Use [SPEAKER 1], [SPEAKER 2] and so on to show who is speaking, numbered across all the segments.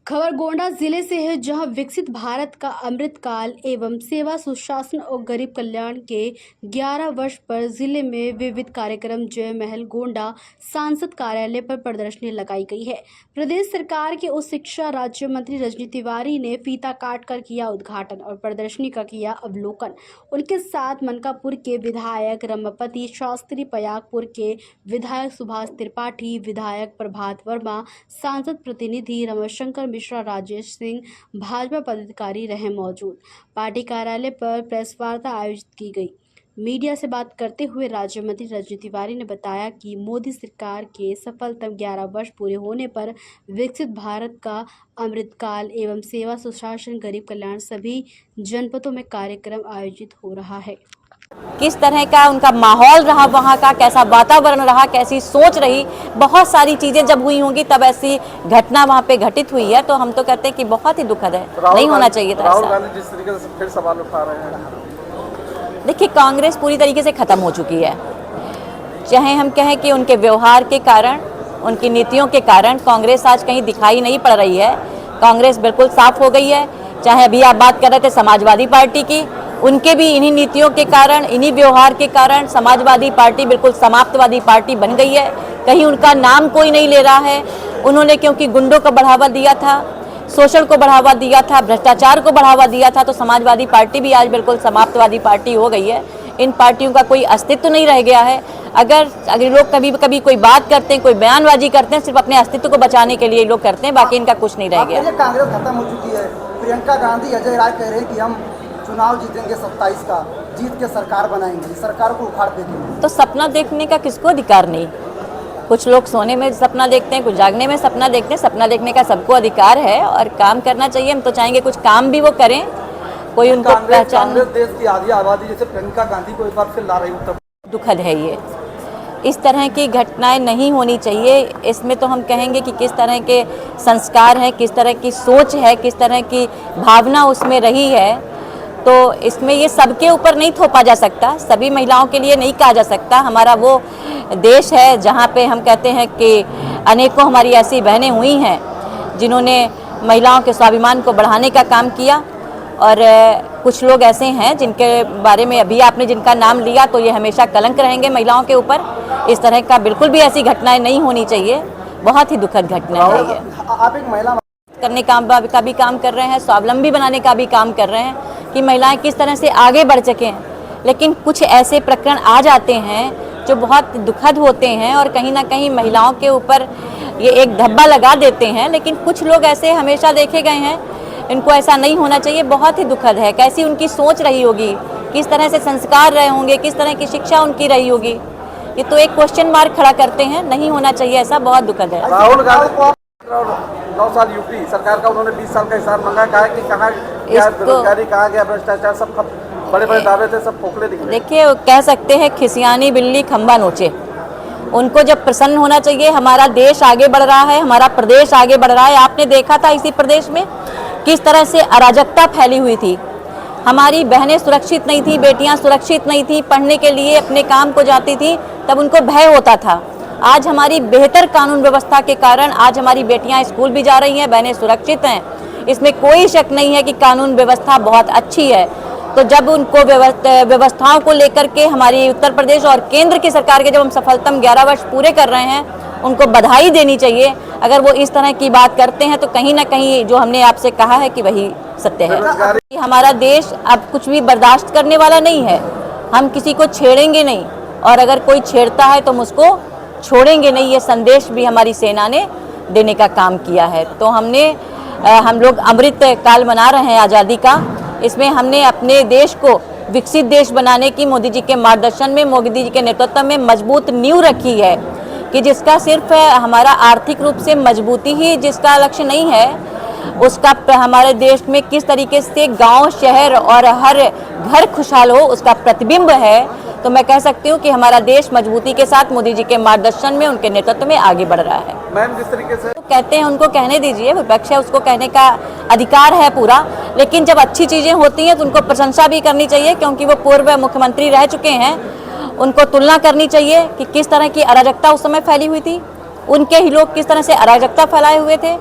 [SPEAKER 1] खबर गोंडा जिले से है, जहां विकसित भारत का अमृतकाल एवं सेवा सुशासन और गरीब कल्याण के 11 वर्ष पर जिले में विविध कार्यक्रम जय महल गोंडा सांसद कार्यालय पर प्रदर्शनी लगाई गई है। प्रदेश सरकार के उच्च शिक्षा राज्य मंत्री रजनी तिवारी ने फीता काटकर किया उद्घाटन और प्रदर्शनी का किया अवलोकन। उनके साथ मनकापुर के विधायक रमापति शास्त्री, पयागपुर के विधायक सुभाष त्रिपाठी, विधायक प्रभात वर्मा, सांसद प्रतिनिधि रमाशंकर मिश्रा, राजेश सिंह, भाजपा पदाधिकारी रहे मौजूद। पार्टी कार्यालय पर प्रेस वार्ता आयोजित की गई। मीडिया से बात करते हुए राज्य मंत्री रजनी तिवारी ने बताया कि मोदी सरकार के सफलतम 11 वर्ष पूरे होने पर विकसित भारत का अमृतकाल एवं सेवा सुशासन गरीब कल्याण सभी जनपदों में कार्यक्रम आयोजित हो रहा है।
[SPEAKER 2] किस तरह का उनका माहौल रहा, वहाँ का कैसा वातावरण रहा, कैसी सोच रही, बहुत सारी चीजें जब हुई होंगी तब ऐसी घटना वहाँ पे घटित हुई है। तो हम तो कहते हैं कि बहुत ही दुखद है, नहीं होना चाहिए था।
[SPEAKER 3] राहुल गांधी जिस तरीके से फिर सवाल उठा रहे हैं,
[SPEAKER 2] देखिए कांग्रेस पूरी तरीके से खत्म हो चुकी है। चाहे हम कहें कि उनके व्यवहार के कारण, उनकी नीतियों के कारण कांग्रेस आज कहीं दिखाई नहीं पड़ रही है। कांग्रेस बिल्कुल साफ हो गई है। चाहे अभी आप बात कर रहे थे समाजवादी पार्टी की, उनके भी इन्हीं नीतियों के कारण, इन्हीं व्यवहार के कारण समाजवादी पार्टी बिल्कुल समाप्तवादी पार्टी बन गई है। कहीं उनका नाम कोई नहीं ले रहा है। उन्होंने क्योंकि गुंडों को बढ़ावा दिया था, शोषण को बढ़ावा दिया था, भ्रष्टाचार को बढ़ावा दिया था, तो समाजवादी पार्टी भी आज बिल्कुल समाप्तवादी पार्टी हो गई है। इन पार्टियों का कोई अस्तित्व नहीं रह गया है। अगर लोग कभी कभी कोई बात करते हैं, कोई बयानबाजी करते हैं, सिर्फ अपने अस्तित्व को बचाने के लिए लोग करते हैं, बाकी इनका कुछ नहीं रह गया।
[SPEAKER 4] कांग्रेस खत्म हो चुकी है। प्रियंका गांधी, अजय राय कह रहे हैं कि हम चुनाव जीतेंगे 27 का, जीत के सरकार बनाएंगे, सरकार को उखाड़ देंगे।
[SPEAKER 2] तो सपना देखने का किसको अधिकार नहीं? कुछ लोग सोने में सपना देखते हैं, कुछ जागने में सपना देखते हैं। सपना देखने का सबको अधिकार है और काम करना चाहिए। हम तो चाहेंगे कुछ काम भी वो करें, कोई उनको पहचान।
[SPEAKER 3] कांग्रेस देश की आधी आबादी जैसे प्रियंका गांधी को एक बार फिर ला रही उत्तर।
[SPEAKER 2] दुखद है ये, इस तरह की घटनाएं नहीं होनी चाहिए। इसमें तो हम कहेंगे कि किस तरह के संस्कार हैं, किस तरह की सोच है, किस तरह की भावना उसमें रही है। तो इसमें ये सबके ऊपर नहीं थोपा जा सकता, सभी महिलाओं के लिए नहीं कहा जा सकता। हमारा वो देश है जहाँ पे हम कहते हैं कि अनेकों हमारी ऐसी बहनें हुई हैं जिन्होंने महिलाओं के स्वाभिमान को बढ़ाने का काम किया, और कुछ लोग ऐसे हैं जिनके बारे में अभी आपने जिनका नाम लिया, तो ये हमेशा कलंक रहेंगे महिलाओं के ऊपर। इस तरह का बिल्कुल भी ऐसी घटनाएं नहीं होनी चाहिए। बहुत ही दुखद घटना है ये।
[SPEAKER 4] आप एक महिला
[SPEAKER 2] करने का भी काम कर रहे हैं, स्वावलंबी बनाने का भी काम कर रहे हैं कि महिलाएं किस तरह से आगे बढ़ सकें। लेकिन कुछ ऐसे प्रकरण आ जाते हैं जो बहुत दुखद होते हैं और कहीं ना कहीं महिलाओं के ऊपर ये एक धब्बा लगा देते हैं। लेकिन कुछ लोग ऐसे हमेशा देखे गए हैं, इनको ऐसा नहीं होना चाहिए। बहुत ही दुखद है, कैसी उनकी सोच रही होगी, किस तरह से संस्कार रहे होंगे, किस तरह की शिक्षा उनकी रही होगी। ये तो एक क्वेश्चन मार्क खड़ा करते हैं, नहीं होना चाहिए ऐसा, बहुत दुखद है।
[SPEAKER 3] राहुल गांधी को 9 साल यूपी सरकार का, उन्होंने 20 साल का हिसाब मांगा, कहा कि कहाँ गया बेरोजगारी, कहाँ गया भ्रष्टाचार, सब बड़े बड़े दावे थे, सब फोकले दिख रहे।
[SPEAKER 2] देखिए कह सकते हैं खिसियानी बिल्ली खंबा नोचे। उनको जब प्रसन्न होना चाहिए, हमारा देश आगे बढ़ रहा है, हमारा प्रदेश आगे बढ़ रहा है। आपने देखा था इसी प्रदेश में किस तरह से अराजकता फैली हुई थी। हमारी बहनें सुरक्षित नहीं थी, बेटियां सुरक्षित नहीं थी, पढ़ने के लिए अपने काम को जाती थी तब उनको भय होता था। आज हमारी बेहतर कानून व्यवस्था के कारण आज हमारी बेटियां स्कूल भी जा रही हैं, बहनें सुरक्षित हैं। इसमें कोई शक नहीं है कि कानून व्यवस्था बहुत अच्छी है। तो जब उनको व्यवस्थाओं को लेकर के हमारी उत्तर प्रदेश और केंद्र की सरकार के जब हम सफलतम 11 वर्ष पूरे कर रहे हैं, उनको बधाई देनी चाहिए। अगर वो इस तरह की बात करते हैं तो कहीं ना कहीं जो हमने आपसे कहा है कि वही सत्य है। हमारा देश अब कुछ भी बर्दाश्त करने वाला नहीं है। हम किसी को छेड़ेंगे नहीं, और अगर कोई छेड़ता है तो हम उसको छोड़ेंगे नहीं। ये संदेश भी हमारी सेना ने देने का काम किया है। तो हम लोग अमृत काल मना रहे हैं आज़ादी का। इसमें हमने अपने देश को विकसित देश बनाने की मोदी जी के मार्गदर्शन में, मोदी जी के नेतृत्व में मजबूत नींव रखी है कि जिसका सिर्फ हमारा आर्थिक रूप से मजबूती ही जिसका लक्ष्य नहीं है, उसका हमारे देश में किस तरीके से गांव, शहर और हर घर खुशहाल हो, उसका प्रतिबिंब है। तो मैं कह सकती हूँ कि हमारा देश मजबूती के साथ मोदी जी के मार्गदर्शन में, उनके नेतृत्व में आगे बढ़ रहा है।
[SPEAKER 3] मैम जिस तरीके से
[SPEAKER 2] तो कहते हैं उनको कहने दीजिए, विपक्ष है, उसको कहने का अधिकार है पूरा। लेकिन जब अच्छी चीज़ें होती हैं तो उनको प्रशंसा भी करनी चाहिए, क्योंकि वो पूर्व मुख्यमंत्री रह चुके हैं। उनको तुलना करनी चाहिए कि किस तरह की अराजकता उस समय फैली हुई थी, उनके ही लोग किस तरह से अराजकता फैलाए हुए थे।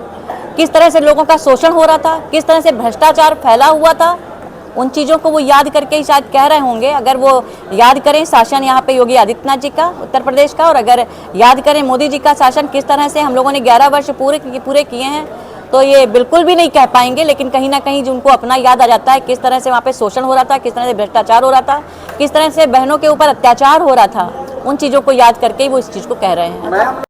[SPEAKER 2] किस तरह से लोगों का शोषण हो रहा था, किस तरह से भ्रष्टाचार फैला हुआ था, उन चीज़ों को वो याद करके ही शायद कह रहे होंगे। अगर वो याद करें शासन यहाँ पे योगी आदित्यनाथ जी का उत्तर प्रदेश का, और अगर याद करें मोदी जी का शासन किस तरह से हम लोगों ने 11 वर्ष पूरे किए हैं, तो ये बिल्कुल भी नहीं कह पाएंगे। लेकिन कहीं ना कहीं जो उनको अपना याद आ जाता है, किस तरह से वहाँ पे शोषण हो रहा था, किस तरह से भ्रष्टाचार हो रहा था, किस तरह से बहनों के ऊपर अत्याचार हो रहा था, उन चीज़ों को याद करके ही वो इस चीज़ को कह रहे हैं।